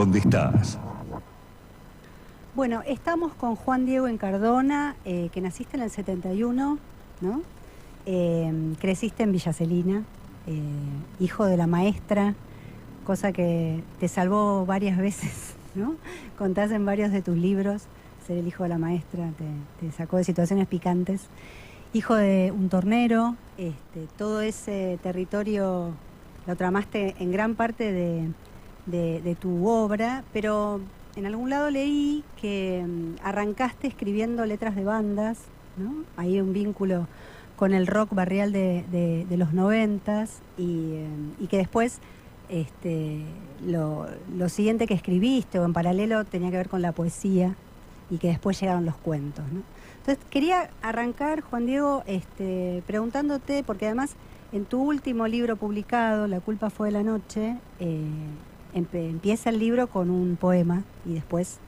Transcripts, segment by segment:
dónde estás. Bueno, estamos con Juan Diego Encardona, que naciste en el 71, ¿no? Creciste en Villa Celina, hijo de la maestra, cosa que te salvó varias veces, ¿no? Contás en varios de tus libros, ser el hijo de la maestra te sacó de situaciones picantes. Hijo de un tornero, todo ese territorio lo tramaste en gran parte de tu obra, pero en algún lado leí que arrancaste escribiendo letras de bandas, ¿no? Hay un vínculo con el rock barrial de los 90s y que después lo siguiente que escribiste o en paralelo tenía que ver con la poesía y que después llegaron los cuentos, ¿no? Entonces quería arrancar, Juan Diego, preguntándote, porque además en tu último libro publicado, La culpa fue de la noche, empieza el libro con un poema y después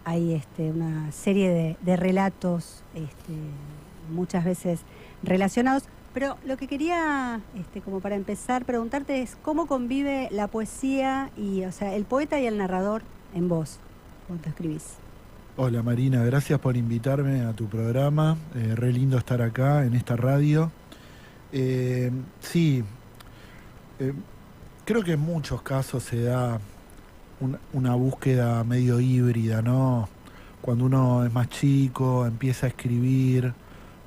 hay una serie de relatos, muchas veces relacionados. Pero lo que quería, como para empezar, preguntarte es cómo convive la poesía y, o sea, el poeta y el narrador en vos, cuando escribís. Hola Marina, gracias por invitarme a tu programa, re lindo estar acá en esta radio. Sí, creo que en muchos casos se da una búsqueda medio híbrida, ¿no? Cuando uno es más chico, empieza a escribir,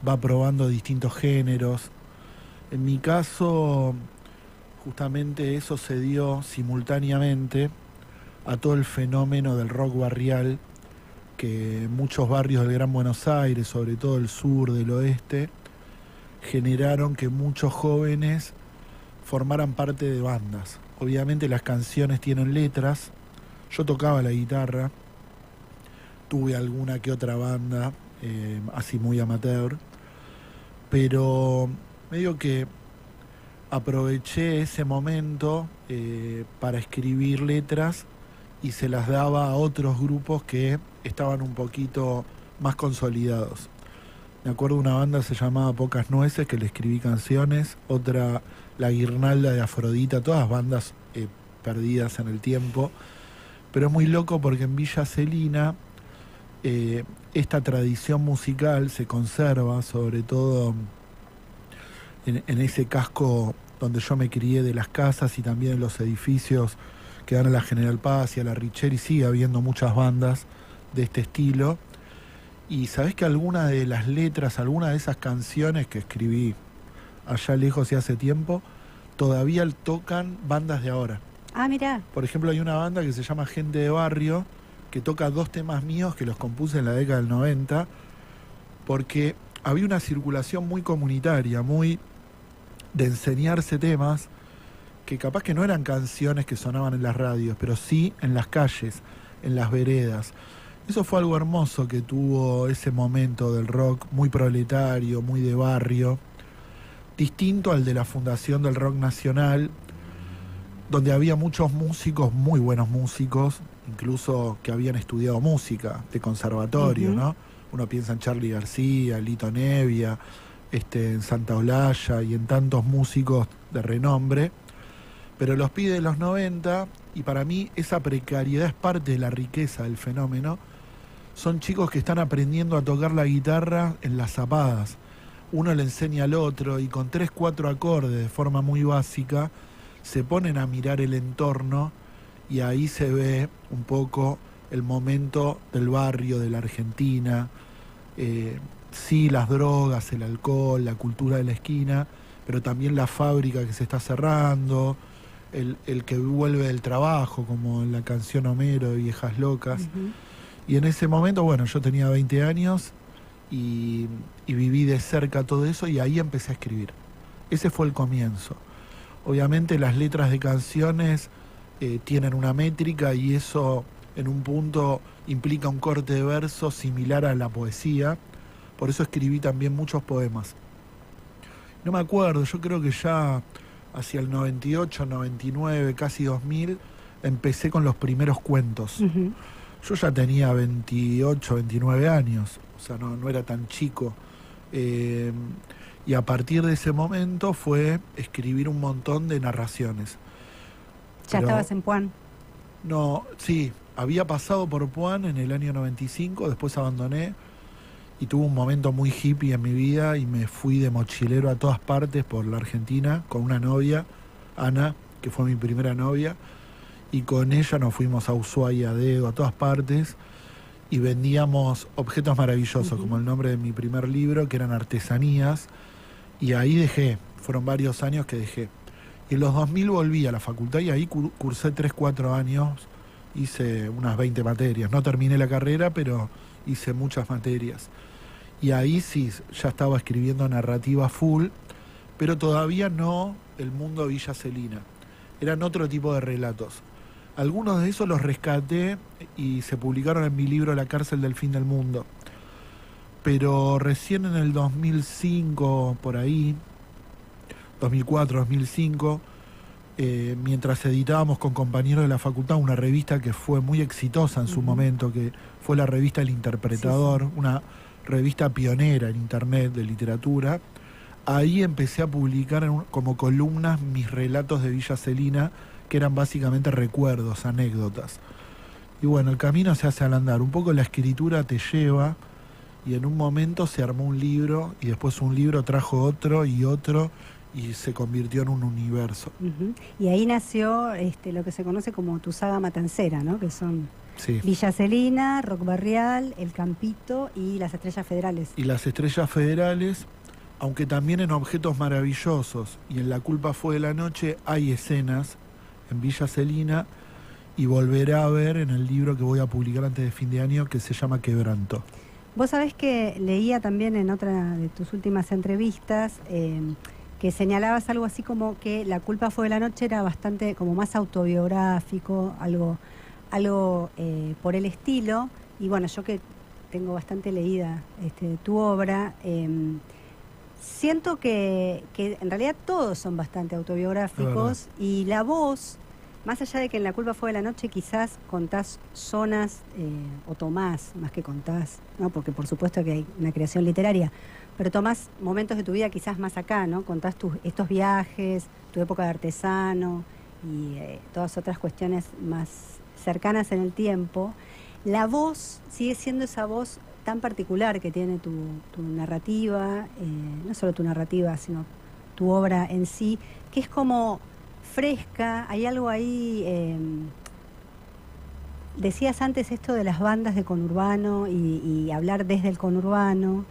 va probando distintos géneros. En mi caso, justamente eso se dio simultáneamente a todo el fenómeno del rock barrial, que muchos barrios del Gran Buenos Aires, sobre todo el sur, del oeste, generaron que muchos jóvenes formaran parte de bandas. Obviamente las canciones tienen letras, yo tocaba la guitarra, tuve alguna que otra banda, así muy amateur, pero medio que aproveché ese momento para escribir letras y se las daba a otros grupos que estaban un poquito más consolidados. Me acuerdo de una banda que se llamaba Pocas Nueces, que le escribí canciones, otra La Guirnalda de Afrodita, todas bandas perdidas en el tiempo. Pero es muy loco porque en Villa Celina esta tradición musical se conserva, sobre todo en ese casco donde yo me crié, de las casas y también en los edificios que dan a la General Paz y a la Richeri. Sigue habiendo muchas bandas de este estilo. Y sabés que algunas de las letras, algunas de esas canciones que escribí allá lejos y hace tiempo, todavía tocan bandas de ahora. Ah, mirá. Por ejemplo, hay una banda que se llama Gente de Barrio, que toca 2 temas míos que los compuse en la década del 90, porque había una circulación muy comunitaria, muy de enseñarse temas, que capaz que no eran canciones que sonaban en las radios, pero sí en las calles, en las veredas. Eso fue algo hermoso que tuvo ese momento del rock, muy proletario, muy de barrio, distinto al de la fundación del rock nacional, donde había muchos músicos, muy buenos músicos, incluso que habían estudiado música de conservatorio, ¿no? Uno piensa en Charly García, Lito Nevia, en Santa Olalla y en tantos músicos de renombre. Pero los pibes de los 90, y para mí esa precariedad es parte de la riqueza del fenómeno, son chicos que están aprendiendo a tocar la guitarra en las zapadas. Uno le enseña al otro y con 3, 4 acordes de forma muy básica se ponen a mirar el entorno y ahí se ve un poco el momento del barrio, de la Argentina. Sí, las drogas, el alcohol, la cultura de la esquina, pero también la fábrica que se está cerrando, el que vuelve del trabajo, como en la canción Homero de Viejas Locas. Y en ese momento, bueno, yo tenía 20 años y viví de cerca todo eso y ahí empecé a escribir. Ese fue el comienzo. Obviamente las letras de canciones tienen una métrica y eso en un punto implica un corte de verso similar a la poesía. Por eso escribí también muchos poemas. No me acuerdo, yo creo que ya hacia el 98, 99, casi 2000, empecé con los primeros cuentos. Yo ya tenía 28, 29 años, o sea, no era tan chico. Y a partir de ese momento fue escribir un montón de narraciones. ¿Ya estabas en Puan? No, sí, había pasado por Puan en el año 95, después abandoné y tuve un momento muy hippie en mi vida y me fui de mochilero a todas partes por la Argentina con una novia, Ana, que fue mi primera novia, y con ella nos fuimos a Ushuaia, a Dedo, a todas partes y vendíamos objetos maravillosos, como el nombre de mi primer libro, que eran artesanías, y ahí dejé, fueron varios años que dejé. Y en los 2000 volví a la facultad y ahí cursé 3 4 años, hice unas 20 materias. No terminé la carrera, pero hice muchas materias. Y ahí sí, ya estaba escribiendo narrativa full, pero todavía no el mundo Villa Celina. Eran otro tipo de relatos. Algunos de esos los rescaté y se publicaron en mi libro La cárcel del fin del mundo. Pero recién en el 2005, por ahí, 2004, 2005, mientras editábamos con compañeros de la facultad una revista que fue muy exitosa en su momento, que fue la revista El Interpretador, sí, sí, una revista pionera en internet de literatura, ahí empecé a publicar como columnas mis relatos de Villa Celina, que eran básicamente recuerdos, anécdotas. Y bueno, el camino se hace al andar, un poco la escritura te lleva, y en un momento se armó un libro, y después un libro trajo otro, y se convirtió en un universo. Y ahí nació lo que se conoce como tu saga matancera, ¿no? Que son sí, Villa Celina, Rock Barrial, El Campito y Las Estrellas Federales. Y Las Estrellas Federales, aunque también en Objetos Maravillosos y en La culpa fue de la noche hay escenas en Villa Celina, y volverá a ver en el libro que voy a publicar antes de fin de año, que se llama Quebranto. Vos sabés que leía también en otra de tus últimas entrevistas que señalabas algo así como que La culpa fue de la noche era bastante como más autobiográfico, algo por el estilo. Y bueno, yo que tengo bastante leída tu obra, siento que en realidad todos son bastante autobiográficos, y la voz, más allá de que en La culpa fue de la noche quizás contás zonas, o tomás, más que contás, ¿no? Porque por supuesto que hay una creación literaria, pero tomás momentos de tu vida quizás más acá, ¿no? Contás estos viajes, tu época de artesano y todas otras cuestiones más cercanas en el tiempo. La voz sigue siendo esa voz tan particular que tiene tu narrativa, no solo tu narrativa, sino tu obra en sí, que es como fresca. Hay algo ahí, decías antes esto de las bandas de conurbano y hablar desde el conurbano,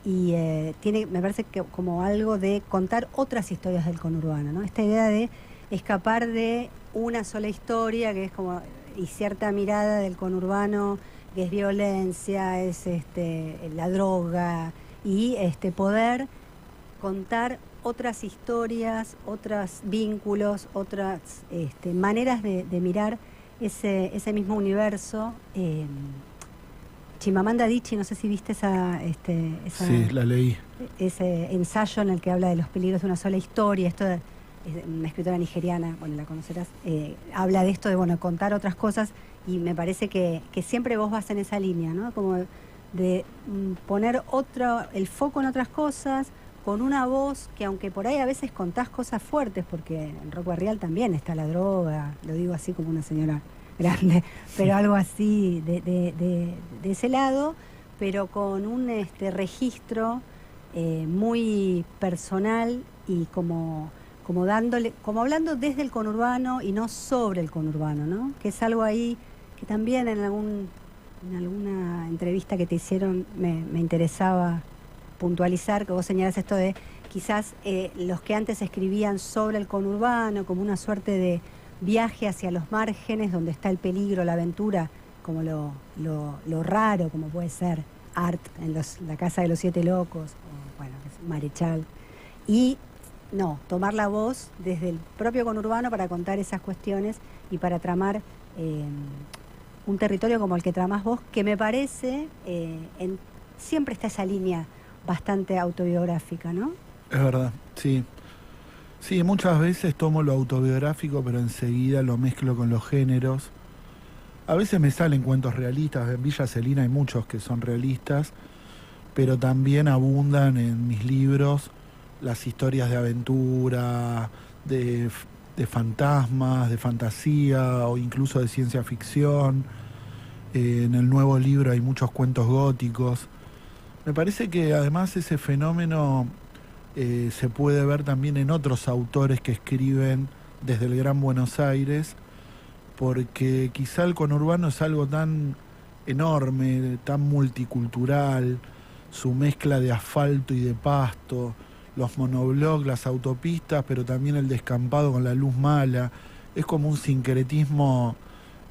y tiene, me parece que como algo de contar otras historias del conurbano, ¿no? Esta idea de escapar de una sola historia, que es como, y cierta mirada del conurbano, que es violencia, es la droga, y poder contar otras historias, otros vínculos, otras maneras de mirar ese mismo universo. Chimamanda Adichie, no sé si viste esa sí, la leí. Ese ensayo en el que habla de los peligros de una sola historia. Esto es una escritora nigeriana, bueno, la conocerás, habla de esto de, bueno, contar otras cosas, y me parece que siempre vos vas en esa línea, ¿no? Como de poner el foco en otras cosas, con una voz que, aunque por ahí a veces contás cosas fuertes, porque en Rock Barrial también está la droga, lo digo así como una señora grande, pero algo así de ese lado, pero con un registro muy personal, y como hablando desde el conurbano y no sobre el conurbano, ¿no? Que es algo ahí que también en alguna entrevista que te hicieron me interesaba puntualizar, que vos señalás esto de quizás los que antes escribían sobre el conurbano como una suerte de viaje hacia los márgenes donde está el peligro, la aventura, como lo raro, como puede ser Art en La casa de los siete locos, o bueno, Marechal, y no, tomar la voz desde el propio conurbano para contar esas cuestiones y para tramar un territorio como el que tramás vos, que me parece siempre está esa línea bastante autobiográfica, ¿no? Es verdad, sí. Sí, muchas veces tomo lo autobiográfico, pero enseguida lo mezclo con los géneros. A veces me salen cuentos realistas. En Villa Celina hay muchos que son realistas, pero también abundan en mis libros las historias de aventura, de de fantasmas, de fantasía o incluso de ciencia ficción. En el nuevo libro hay muchos cuentos góticos. Me parece que además ese fenómeno se puede ver también en otros autores que escriben desde el Gran Buenos Aires, porque quizá el conurbano es algo tan enorme, tan multicultural, su mezcla de asfalto y de pasto, los monoblocks, las autopistas, pero también el descampado con la luz mala. Es como un sincretismo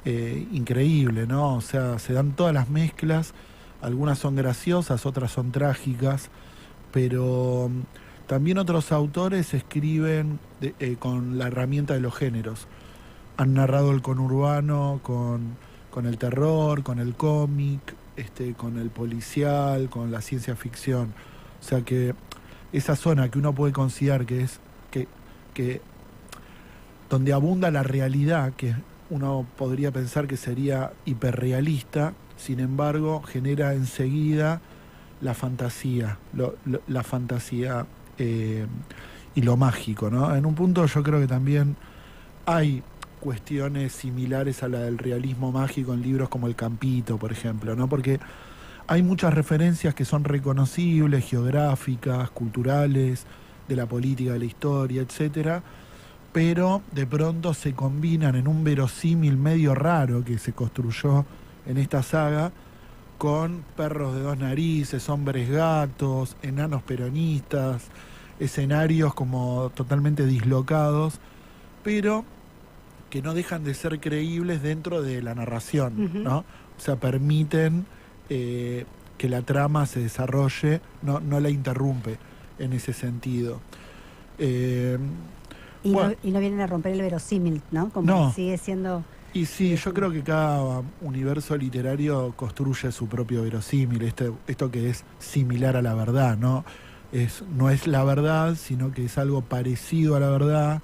increíble, ¿no? O sea, se dan todas las mezclas, algunas son graciosas, otras son trágicas, pero también otros autores escriben con la herramienta de los géneros. Han narrado el conurbano con el terror, con el cómic, con el policial, con la ciencia ficción. O sea que esa zona que uno puede considerar que es que donde abunda la realidad, que uno podría pensar que sería hiperrealista, sin embargo genera enseguida la fantasía, la fantasía y lo mágico, ¿no? En un punto yo creo que también hay cuestiones similares a la del realismo mágico en libros como El Campito, por ejemplo, ¿no? Porque hay muchas referencias que son reconocibles, geográficas, culturales, de la política, de la historia, etcétera, pero de pronto se combinan en un verosímil medio raro que se construyó en esta saga con perros de dos narices, hombres gatos, enanos peronistas, escenarios como totalmente dislocados, pero que no dejan de ser creíbles dentro de la narración, ¿no? O sea, permiten que la trama se desarrolle, no la interrumpe en ese sentido. Bueno, no vienen a romper el verosímil, ¿no? Como no. Sigue siendo... Y sí, yo creo que cada universo literario construye su propio verosímil, esto que es similar a la verdad, ¿no? No es la verdad, sino que es algo parecido a la verdad,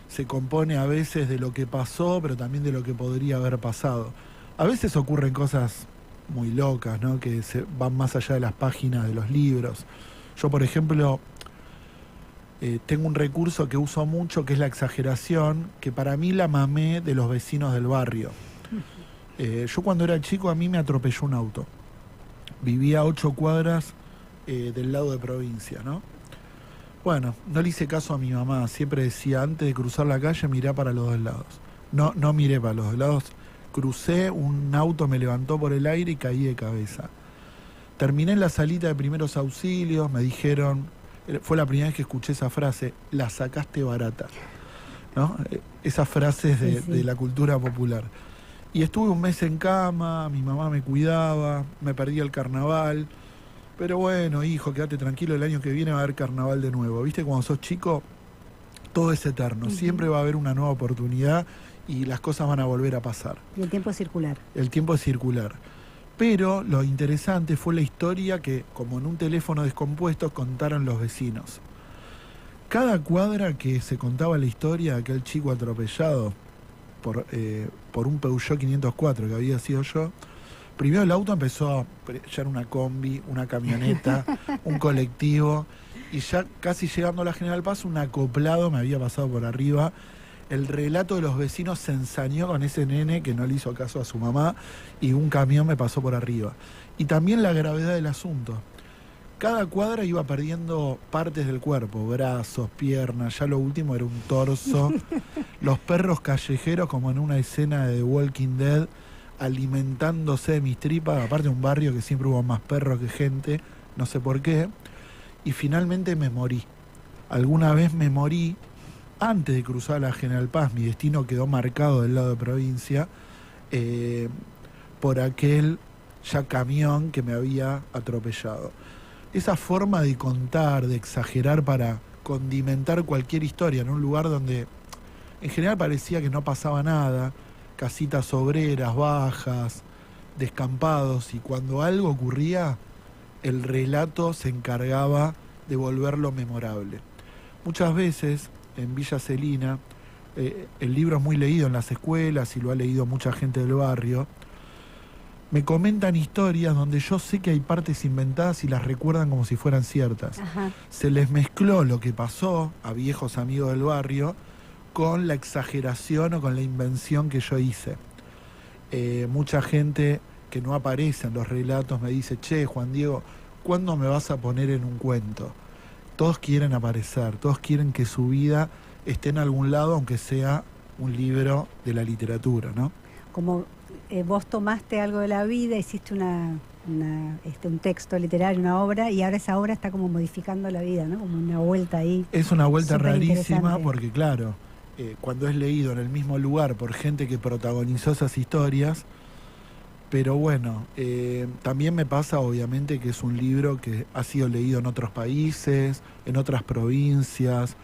se compone a veces de lo que pasó, pero también de lo que podría haber pasado. A veces ocurren cosas muy locas, ¿no? Que se van más allá de las páginas de los libros. Yo, por ejemplo, tengo un recurso que uso mucho, que es la exageración, que para mí la mamé de los vecinos del barrio. Yo cuando era chico a mí me atropelló un auto. Vivía a 8 cuadras del lado de provincia, ¿no? Bueno, no le hice caso a mi mamá, siempre decía, antes de cruzar la calle, mirá para los dos lados. No miré para los dos lados, crucé, un auto me levantó por el aire y caí de cabeza. Terminé en la salita de primeros auxilios, me dijeron, fue la primera vez que escuché esa frase, la sacaste barata, ¿no? Esas frases de la cultura popular. Y estuve un mes en cama, mi mamá me cuidaba, me perdí el carnaval. Pero bueno, hijo, quédate tranquilo, el año que viene va a haber carnaval de nuevo. ¿Viste? Cuando sos chico, todo es eterno. Siempre va a haber una nueva oportunidad y las cosas van a volver a pasar. Y el tiempo es circular. El tiempo es circular. Pero lo interesante fue la historia que, como en un teléfono descompuesto, contaron los vecinos. Cada cuadra que se contaba la historia de aquel chico atropellado por un Peugeot 504 que había sido yo, primero el auto empezó, ya era una combi, una camioneta, un colectivo, y ya casi llegando a la General Paz, un acoplado me había pasado por arriba. El relato de los vecinos se ensañó con ese nene que no le hizo caso a su mamá, y un camión me pasó por arriba. Y también la gravedad del asunto. Cada cuadra iba perdiendo partes del cuerpo, brazos, piernas, ya lo último era un torso. Los perros callejeros, como en una escena de The Walking Dead, alimentándose de mis tripas, aparte de un barrio que siempre hubo más perros que gente, no sé por qué, y finalmente me morí. Alguna vez me morí antes de cruzar la General Paz, mi destino quedó marcado del lado de provincia por aquel ya camión que me había atropellado. Esa forma de contar, de exagerar para condimentar cualquier historia en un lugar donde en general parecía que no pasaba nada, casitas obreras, bajas, descampados, y cuando algo ocurría, el relato se encargaba de volverlo memorable. Muchas veces, en Villa Celina, el libro es muy leído en las escuelas y lo ha leído mucha gente del barrio, me comentan historias donde yo sé que hay partes inventadas y las recuerdan como si fueran ciertas. Ajá. Se les mezcló lo que pasó a viejos amigos del barrio con la exageración o con la invención que yo hice. Mucha gente que no aparece en los relatos me dice, che, Juan Diego, ¿cuándo me vas a poner en un cuento? Todos quieren aparecer, todos quieren que su vida esté en algún lado, aunque sea un libro de la literatura, ¿no? Como vos tomaste algo de la vida, hiciste un texto literario, una obra, y ahora esa obra está como modificando la vida, ¿no? Como una vuelta ahí. Es una vuelta rarísima Superinteresante. porque, claro, cuando es leído en el mismo lugar por gente que protagonizó esas historias, pero bueno, también me pasa obviamente que es un libro que ha sido leído en otros países, en otras provincias,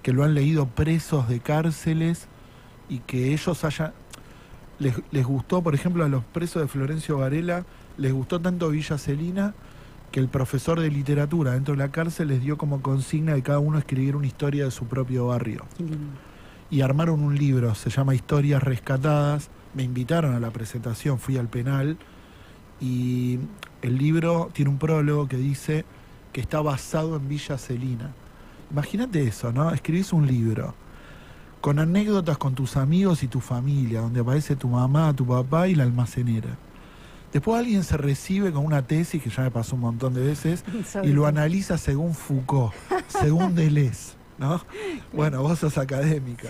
que lo han leído presos de cárceles y que ellos les gustó, por ejemplo, a los presos de Florencio Varela, les gustó tanto Villa Celina que el profesor de literatura dentro de la cárcel les dio como consigna de cada uno escribir una historia de su propio barrio. Qué lindo. Y armaron un libro, se llama Historias Rescatadas. Me invitaron a la presentación, fui al penal y el libro tiene un prólogo que dice que está basado en Villa Celina. Imagínate eso, ¿no? Escribís un libro con anécdotas con tus amigos y tu familia, donde aparece tu mamá, tu papá y la almacenera. Después alguien se recibe con una tesis, que ya me pasó un montón de veces, y lo analiza según Foucault, según Deleuze, ¿no? Bueno, vos sos académica.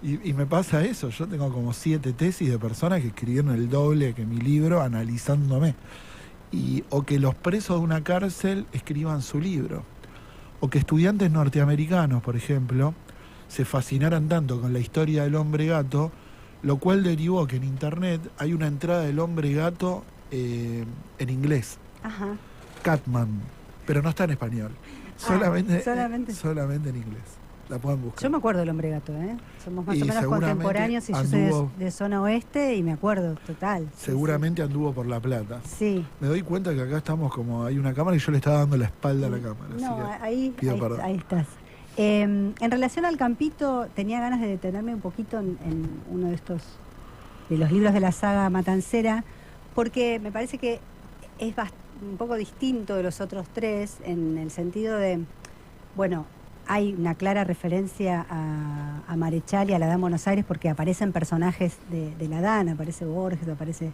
Y me pasa eso, yo tengo como 7 tesis de personas que escribieron el doble que mi libro analizándome. O que los presos de una cárcel escriban su libro. O que estudiantes norteamericanos, por ejemplo, se fascinaran tanto con la historia del hombre gato, lo cual derivó que en internet hay una entrada del hombre gato en inglés. Ajá. Catman, pero no está en español. Solamente en inglés. La pueden buscar. Yo me acuerdo del hombre gato, ¿eh? Somos más Y o menos seguramente contemporáneos y yo soy de zona oeste y me acuerdo, total. Seguramente anduvo por La Plata. Sí. Me doy cuenta que acá estamos como hay una cámara y yo le estaba dando la espalda a la cámara. No, así que pido perdón. ahí estás. En relación al Campito, tenía ganas de detenerme un poquito en uno de los libros de la saga Matancera, porque me parece que es un poco distinto de los otros 3 en el sentido de, bueno, hay una clara referencia a Marechal y a la Dama de Buenos Aires porque aparecen personajes de la Dana, aparece Borges, aparece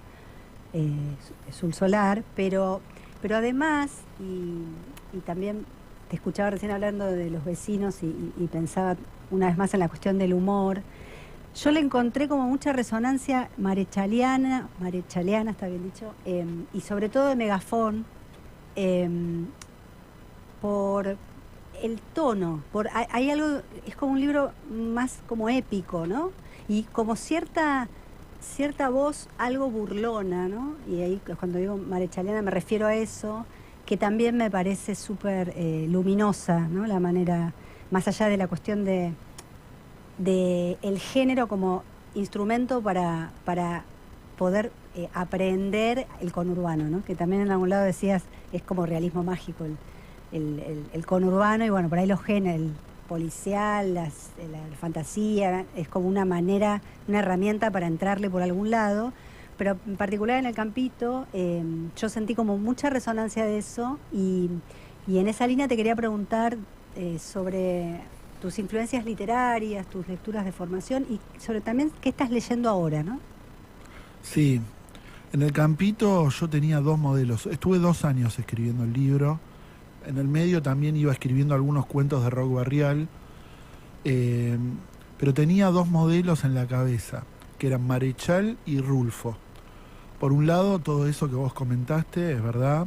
Sul Solar, pero además, y también te escuchaba recién hablando de los vecinos y pensaba una vez más en la cuestión del humor. Yo le encontré como mucha resonancia marechaliana, está bien dicho, y sobre todo de Megafón, por el tono, hay algo, es como un libro más como épico, ¿no? Y como cierta voz algo burlona, ¿no? Y ahí cuando digo marechaliana me refiero a eso, que también me parece súper luminosa, ¿no? La manera, más allá de la cuestión de el género como instrumento para poder aprender el conurbano, ¿no? Que también en algún lado decías es como realismo mágico el conurbano, y bueno, por ahí los géneros, el policial, la fantasía, es como una manera, una herramienta para entrarle por algún lado. Pero en particular en el Campito, yo sentí como mucha resonancia de eso, y en esa línea te quería preguntar sobre tus influencias literarias, tus lecturas de formación, y sobre también qué estás leyendo ahora, ¿no? Sí, en el Campito yo tenía 2 modelos. Estuve 2 años escribiendo el libro. En el medio también iba escribiendo algunos cuentos de rock barrial, pero tenía 2 modelos en la cabeza, que eran Marechal y Rulfo. Por un lado, todo eso que vos comentaste, es verdad,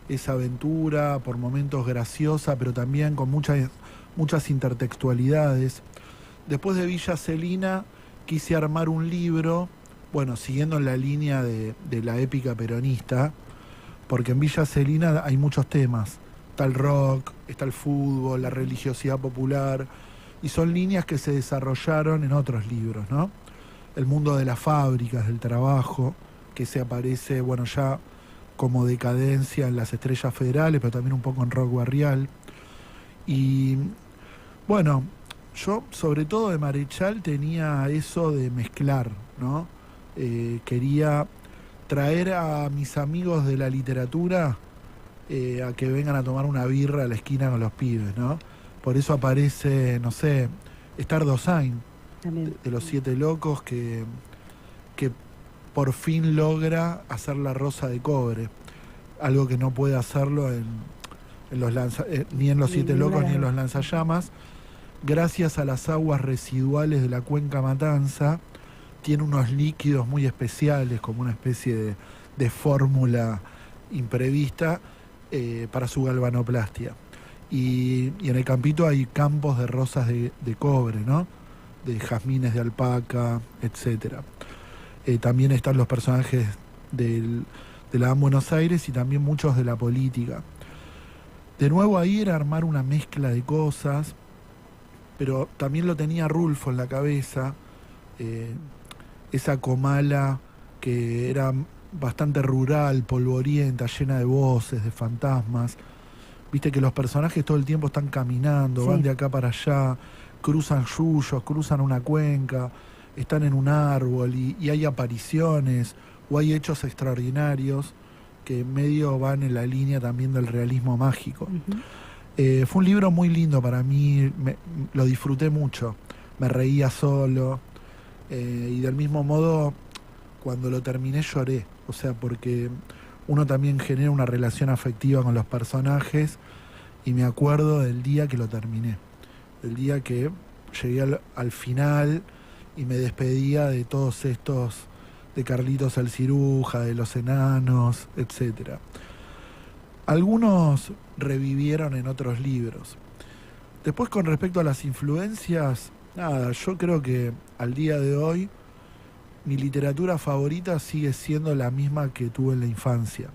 esa aventura, por momentos graciosa, pero también con muchas intertextualidades. Después de Villa Celina quise armar un libro, bueno, siguiendo la línea de la épica peronista, porque en Villa Celina hay muchos temas. Está el rock, está el fútbol, la religiosidad popular, y son líneas que se desarrollaron en otros libros, ¿no? El mundo de las fábricas, del trabajo, que se aparece, bueno, ya como decadencia en las Estrellas Federales, pero también un poco en rock barrial. Y bueno, yo sobre todo de Marechal tenía eso de mezclar, ¿no? Quería traer a mis amigos de la literatura a que vengan a tomar una birra a la esquina con los pibes, ¿no? Por eso aparece, no sé, Stardo Sain, de los Siete Locos, que por fin logra hacer La Rosa de Cobre, algo que no puede hacerlo ni en los Siete Locos ni en los Lanzallamas. Gracias a las aguas residuales de la cuenca Matanza, tiene unos líquidos muy especiales, como una especie de fórmula imprevista para su galvanoplastia. Y en el campito hay campos de rosas de cobre, ¿no? De jazmines de alpaca, etcétera. También están los personajes de la Buenos Aires y también muchos de la política. De nuevo ahí era armar una mezcla de cosas, pero también lo tenía Rulfo en la cabeza, esa Comala que era bastante rural, polvorienta, llena de voces, de fantasmas. Viste que los personajes todo el tiempo están caminando, sí, van de acá para allá, cruzan yuyos, cruzan una cuenca, están en un árbol y hay apariciones o hay hechos extraordinarios que medio van en la línea también del realismo mágico. Fue un libro muy lindo para mí, lo disfruté mucho, me reía solo y del mismo modo cuando lo terminé lloré, o sea, porque uno también genera una relación afectiva con los personajes y me acuerdo del día que lo terminé, del día que llegué al final y me despedía de todos estos, de Carlitos el Ciruja, de los enanos, etc. Algunos revivieron en otros libros. Después, con respecto a las influencias, nada, yo creo que al día de hoy mi literatura favorita sigue siendo la misma que tuve en la infancia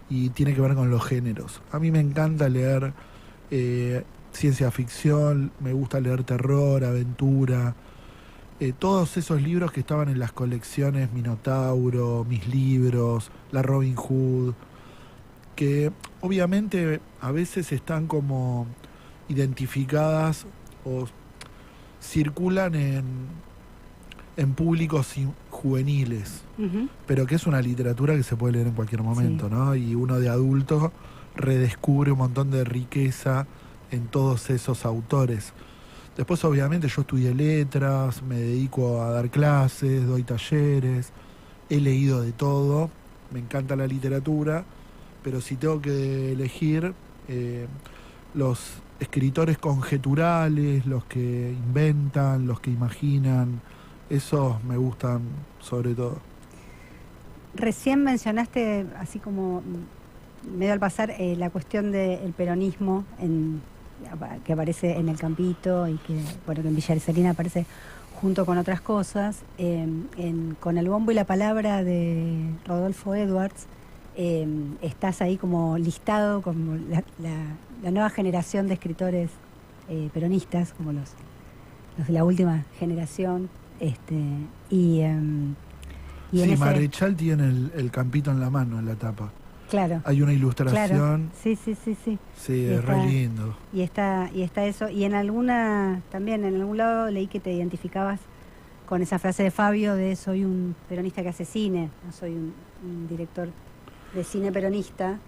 y tiene que ver con los géneros. A mí me encanta leer ciencia ficción, me gusta leer terror, aventura, todos esos libros que estaban en las colecciones Minotauro, Mis Libros, la Robin Hood, que obviamente a veces están como identificadas o circulan en públicos juveniles, pero que es una literatura que se puede leer en cualquier momento, sí, ¿no? Y uno de adulto redescubre un montón de riqueza en todos esos autores. Después, obviamente, yo estudié letras, me dedico a dar clases, doy talleres, he leído de todo, me encanta la literatura, pero si tengo que elegir, los escritores conjeturales, los que inventan, los que imaginan, esos me gustan sobre todo. Recién mencionaste, así como medio al pasar, la cuestión del peronismo que aparece en El Campito y que en Villa Celina aparece junto con otras cosas. Con El Bombo y la Palabra de Rodolfo Edwards, estás ahí como listado como la nueva generación de escritores peronistas, como los de la última generación. Sí, Marechal tiene el Campito en la mano en la tapa. Claro. Hay una ilustración. Claro. Sí. Sí, es re lindo. Y está eso. Y en algún lado leí que te identificabas con esa frase de Fabio de soy un peronista que hace cine, no soy un director de cine peronista.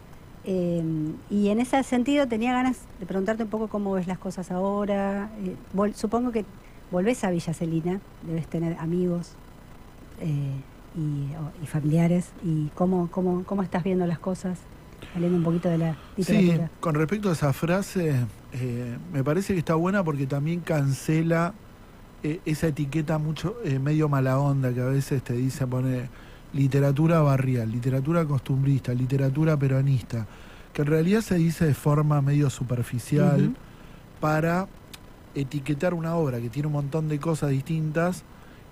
Y en ese sentido tenía ganas de preguntarte un poco cómo ves las cosas ahora. Supongo que volvés a Villa Celina, debes tener amigos y familiares. ¿Y cómo estás viendo las cosas? Saliendo un poquito de la literatura. Sí, con respecto a esa frase, me parece que está buena porque también cancela esa etiqueta medio mala onda que a veces te dice, pone literatura barrial, literatura costumbrista, literatura peronista, que en realidad se dice de forma medio superficial para etiquetar una obra que tiene un montón de cosas distintas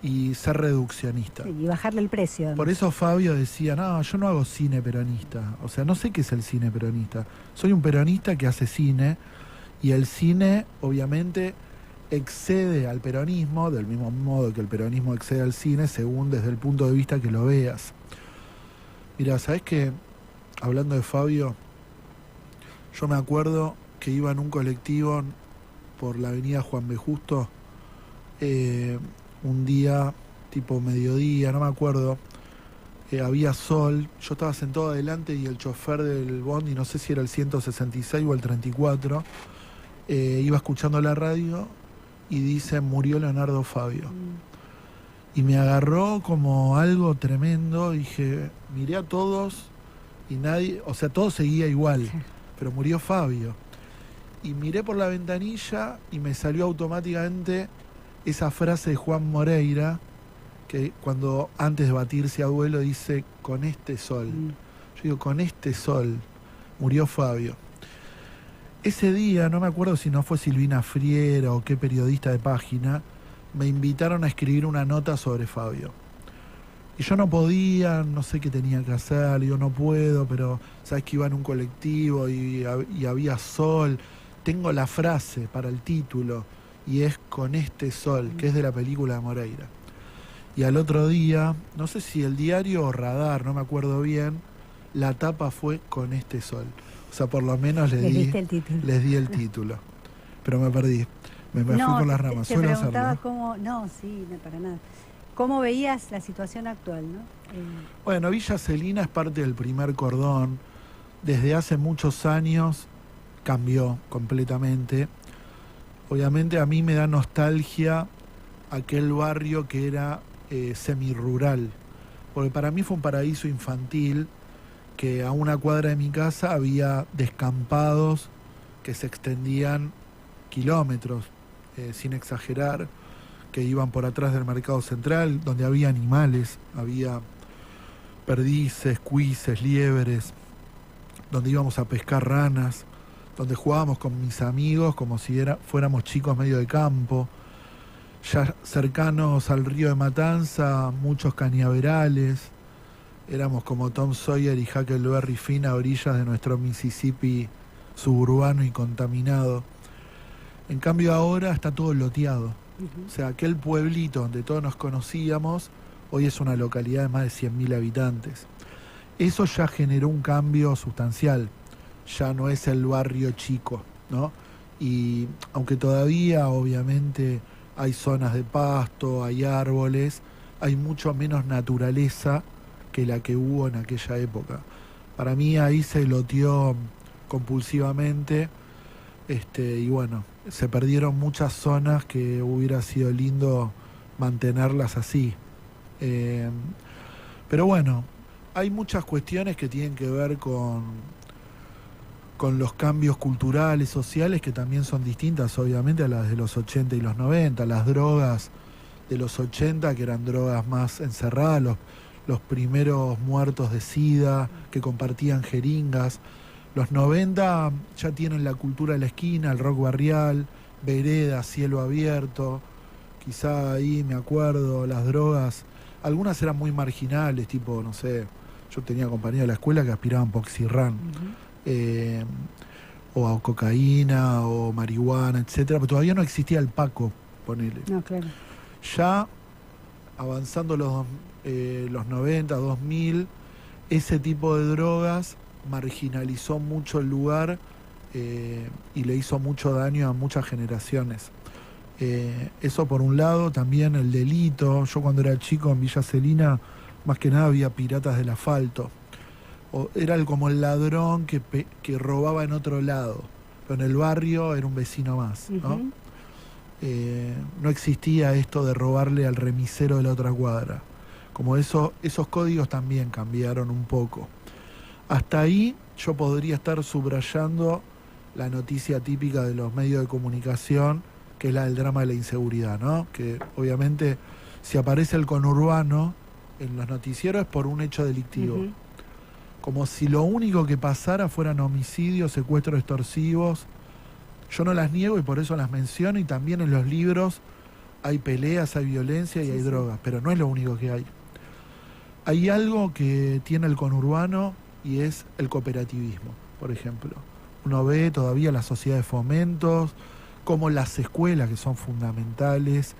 y ser reduccionista. Sí, y bajarle el precio. Además. Por eso Fabio decía, no, yo no hago cine peronista. O sea, no sé qué es el cine peronista. Soy un peronista que hace cine y el cine, obviamente, excede al peronismo, del mismo modo que el peronismo excede al cine, según desde el punto de vista que lo veas. Mira, ¿sabés qué? Hablando de Fabio, yo me acuerdo que iba en un colectivo por la avenida Juan B. Justo, un día, tipo mediodía, no me acuerdo, había sol, yo estaba sentado adelante y el chofer del bondi, no sé si era el 166 o el 34, iba escuchando la radio y dice, murió Leonardo Fabio. Y me agarró como algo tremendo, dije, miré a todos y nadie, o sea, todo seguía igual, pero murió Fabio. Y miré por la ventanilla y me salió automáticamente esa frase de Juan Moreira, que cuando antes de batirse a duelo dice, con este sol. Yo digo, con este sol murió Fabio. Ese día, no me acuerdo si no fue Silvina Friera o qué periodista de página, me invitaron a escribir una nota sobre Fabio. Y yo no podía, no sé qué tenía que hacer, digo, no puedo, pero sabes que iba en un colectivo y había sol. Tengo la frase para el título y es con este sol, que es de la película de Moreira. Y al otro día, no sé si el diario o Radar, no me acuerdo bien, la tapa fue con este sol. O sea, por lo menos les di el título. Pero me perdí, me fui por las ramas. Te preguntaba cómo, no, sí, no, para nada. ¿Cómo veías la situación actual, no? Bueno, Villa Celina es parte del primer cordón. Desde hace muchos años cambió completamente. Obviamente a mí me da nostalgia aquel barrio que era semirural, porque para mí fue un paraíso infantil, que a una cuadra de mi casa había descampados que se extendían kilómetros, sin exagerar, que iban por atrás del mercado central, donde había animales, había perdices, cuises, liebres, donde íbamos a pescar ranas, donde jugábamos con mis amigos como si fuéramos chicos medio de campo. Ya cercanos al río de Matanza, muchos cañaverales. Éramos como Tom Sawyer y Huckleberry Finn a orillas de nuestro Mississippi suburbano y contaminado. En cambio ahora está todo loteado. O sea, aquel pueblito donde todos nos conocíamos, hoy es una localidad de más de 100.000 habitantes. Eso ya generó un cambio sustancial. Ya no es el barrio chico, ¿no? Y aunque todavía, obviamente, hay zonas de pasto, hay árboles, hay mucho menos naturaleza que la que hubo en aquella época. Para mí ahí se loteó compulsivamente, y bueno, se perdieron muchas zonas que hubiera sido lindo mantenerlas así. Pero bueno, hay muchas cuestiones que tienen que ver con los cambios culturales, sociales, que también son distintas, obviamente, a las de los 80 y los 90. Las drogas de los 80, que eran drogas más encerradas, los primeros muertos de SIDA, que compartían jeringas. Los 90 ya tienen la cultura de la esquina, el rock barrial, vereda, cielo abierto. Quizá ahí me acuerdo, las drogas, algunas eran muy marginales, tipo, no sé, yo tenía compañeros de la escuela que aspiraban Poxirrán. O a cocaína o marihuana, etcétera, pero todavía no existía el Paco, ponele. No, claro. Ya avanzando los 90, 2000, ese tipo de drogas marginalizó mucho el lugar y le hizo mucho daño a muchas generaciones. Eso por un lado, también el delito. Yo cuando era chico en Villa Celina, más que nada había piratas del asfalto. Era como el ladrón que robaba en otro lado, pero en el barrio era un vecino más, ¿no? No existía esto de robarle al remisero de la otra cuadra. Como esos códigos también cambiaron un poco. Hasta ahí yo podría estar subrayando la noticia típica de los medios de comunicación, que es la del drama de la inseguridad, ¿no? Que obviamente si aparece el conurbano en los noticieros es por un hecho delictivo. Como si lo único que pasara fueran homicidios, secuestros extorsivos. Yo no las niego y por eso las menciono, y también en los libros hay peleas, hay violencia y hay drogas, pero no es lo único que hay. Hay algo que tiene el conurbano y es el cooperativismo, por ejemplo. Uno ve todavía las sociedades de fomentos, como las escuelas, que son fundamentales,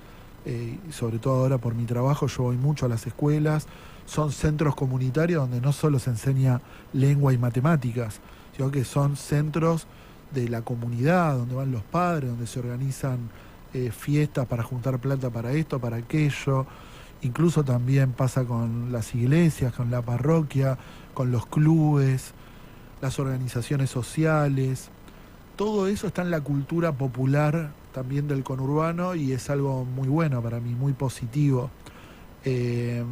sobre todo ahora por mi trabajo yo voy mucho a las escuelas. Son centros comunitarios donde no solo se enseña lengua y matemáticas, sino que son centros de la comunidad, donde van los padres, donde se organizan fiestas para juntar plata para esto, para aquello. incluso también pasa con las iglesias, con la parroquia, con los clubes, las organizaciones sociales. Todo eso está en la cultura popular también del conurbano y es algo muy bueno para mí, muy positivo. Eh,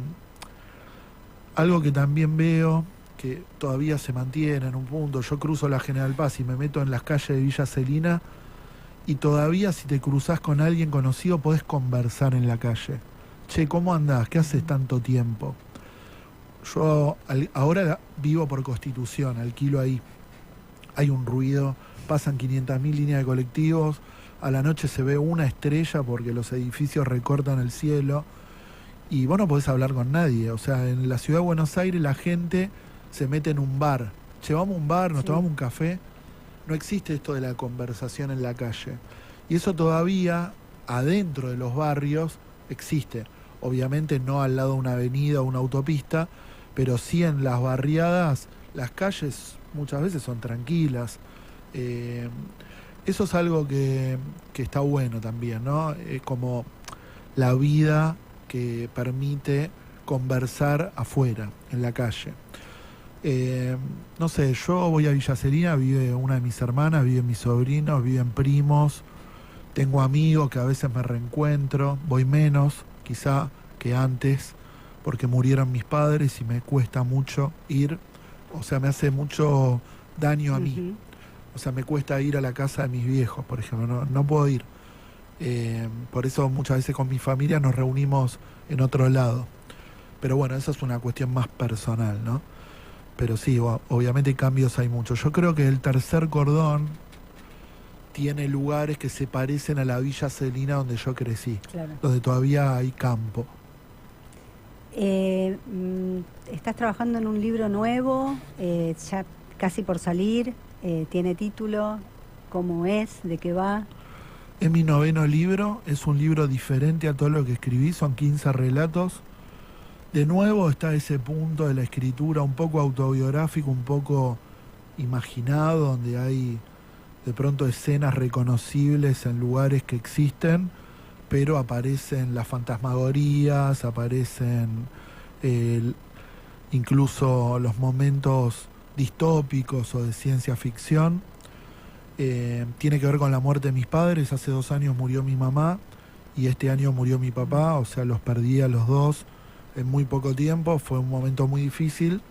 Algo que también veo que todavía se mantiene en un punto, yo cruzo la General Paz y me meto en las calles de Villa Celina y todavía si te cruzás con alguien conocido podés conversar en la calle. Che, ¿cómo andás? ¿Qué haces tanto tiempo? Yo ahora vivo por Constitución, alquilo ahí. Hay un ruido, pasan 500.000 líneas de colectivos, a la noche se ve una estrella porque los edificios recortan el cielo y vos no podés hablar con nadie. O sea, en la ciudad de Buenos Aires la gente se mete en un bar. Llevamos un bar, nos tomamos un café. No existe esto de la conversación en la calle. Y eso todavía adentro de los barrios existe. Obviamente no al lado de una avenida o una autopista, pero sí en las barriadas, las calles muchas veces son tranquilas. Eso es algo que está bueno también, ¿no? Es como la vida que permite conversar afuera, en la calle. No sé, yo voy a Villa Celina, vive una de mis hermanas, viven mis sobrinos, viven primos, tengo amigos que a veces me reencuentro, voy menos, quizá que antes, porque murieron mis padres y me cuesta mucho ir, o sea, me hace mucho daño a mí. O sea, me cuesta ir a la casa de mis viejos, por ejemplo, no puedo ir. Por eso muchas veces con mi familia nos reunimos en otro lado. Pero bueno, eso es una cuestión más personal, ¿no? Pero sí, obviamente cambios hay muchos. Yo creo que el tercer cordón tiene lugares que se parecen a la Villa Celina donde yo crecí, claro, donde todavía hay campo. ¿Estás trabajando en un libro nuevo, ya casi por salir? ¿Tiene título? ¿Cómo es? ¿De qué va? Es mi 9º libro, es un libro diferente a todo lo que escribí, son 15 relatos. De nuevo está ese punto de la escritura un poco autobiográfico, un poco imaginado, donde hay de pronto escenas reconocibles en lugares que existen, pero aparecen las fantasmagorías, aparecen incluso los momentos distópicos o de ciencia ficción. Tiene que ver con la muerte de mis padres. Hace 2 años murió mi mamá y este año murió mi papá, o sea, los perdí a los dos en muy poco tiempo. Fue un momento muy difícil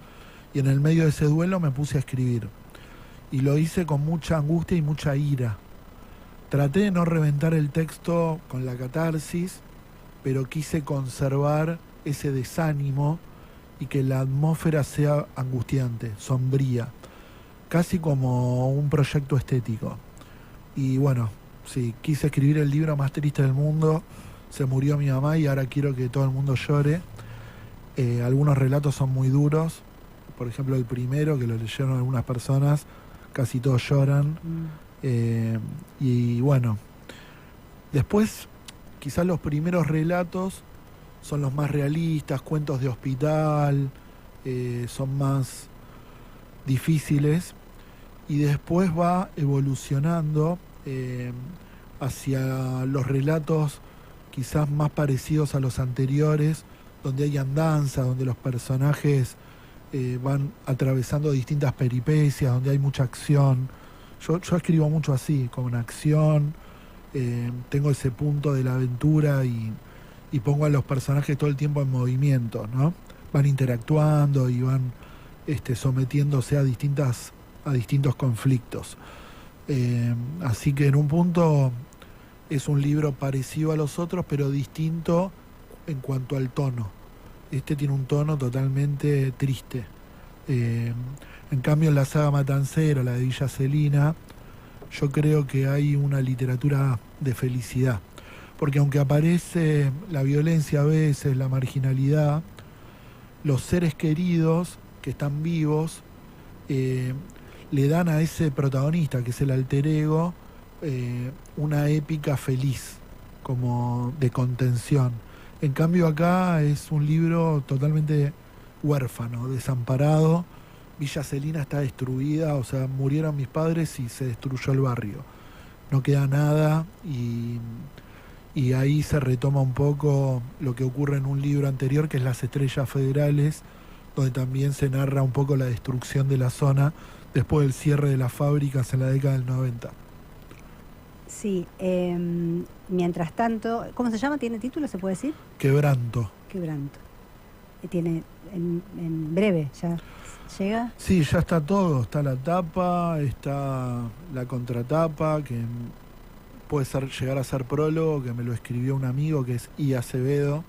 y en el medio de ese duelo me puse a escribir y lo hice con mucha angustia y mucha ira. Traté de no reventar el texto con la catarsis, pero quise conservar ese desánimo y que la atmósfera sea angustiante, sombría, casi como un proyecto estético. Y bueno, sí, quise escribir el libro más triste del mundo. Se murió mi mamá y ahora quiero que todo el mundo llore. Algunos relatos son muy duros. Por ejemplo, el primero, que lo leyeron algunas personas, casi todos lloran. Y bueno, después quizás los primeros relatos son los más realistas, cuentos de hospital, son más difíciles. Y después va evolucionando hacia los relatos quizás más parecidos a los anteriores, donde hay andanza, donde los personajes van atravesando distintas peripecias, donde hay mucha acción. Yo escribo mucho así, con acción, tengo ese punto de la aventura y pongo a los personajes todo el tiempo en movimiento, ¿no? Van interactuando y van sometiéndose a distintos conflictos. Así que en un punto es un libro parecido a los otros, pero distinto en cuanto al tono. Este tiene un tono totalmente triste. En cambio, en la saga Matancera, la de Villa Celina, yo creo que hay una literatura de felicidad. Porque aunque aparece la violencia a veces, la marginalidad, los seres queridos que están vivos le dan a ese protagonista, que es el alter ego, una épica feliz, como de contención. En cambio acá es un libro totalmente huérfano, desamparado. Villa Celina está destruida, o sea, murieron mis padres y se destruyó el barrio. No queda nada y y ahí se retoma un poco lo que ocurre en un libro anterior, que es Las Estrellas Federales, donde también se narra un poco la destrucción de la zona después del cierre de las fábricas en la década del 90. Sí, mientras tanto, ¿cómo se llama? ¿Tiene título, se puede decir? Quebranto. Quebranto. Tiene, en breve, ya llega. Sí, ya está todo, está la tapa, está la contratapa, que puede llegar a ser prólogo, que me lo escribió un amigo que es I. Acevedo,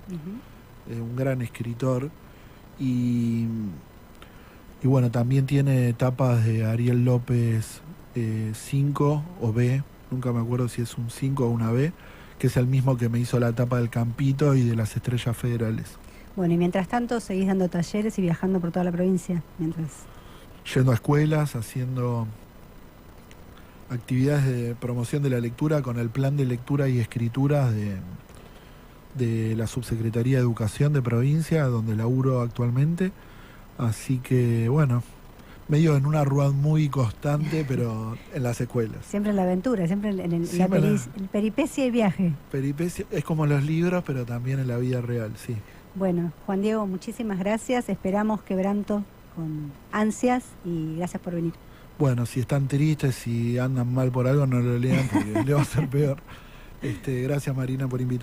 un gran escritor, y bueno, también tiene tapas de Ariel López 5 o B, nunca me acuerdo si es un 5 o una B, que es el mismo que me hizo la tapa del Campito y de Las Estrellas Federales. Bueno, y mientras tanto seguís dando talleres y viajando por toda la provincia, mientras... Yendo a escuelas, haciendo actividades de promoción de la lectura con el plan de lectura y escritura de la Subsecretaría de Educación de provincia, donde laburo actualmente. Así que, bueno, medio en una rueda muy constante, pero en las escuelas. Siempre en la aventura, siempre en la peripecia y viaje. Peripecia, es como los libros, pero también en la vida real, sí. Bueno, Juan Diego, muchísimas gracias. Esperamos Quebranto con ansias y gracias por venir. Bueno, si están tristes, si andan mal por algo, no lo lean porque le va a ser peor. Gracias, Marina, por invitarme.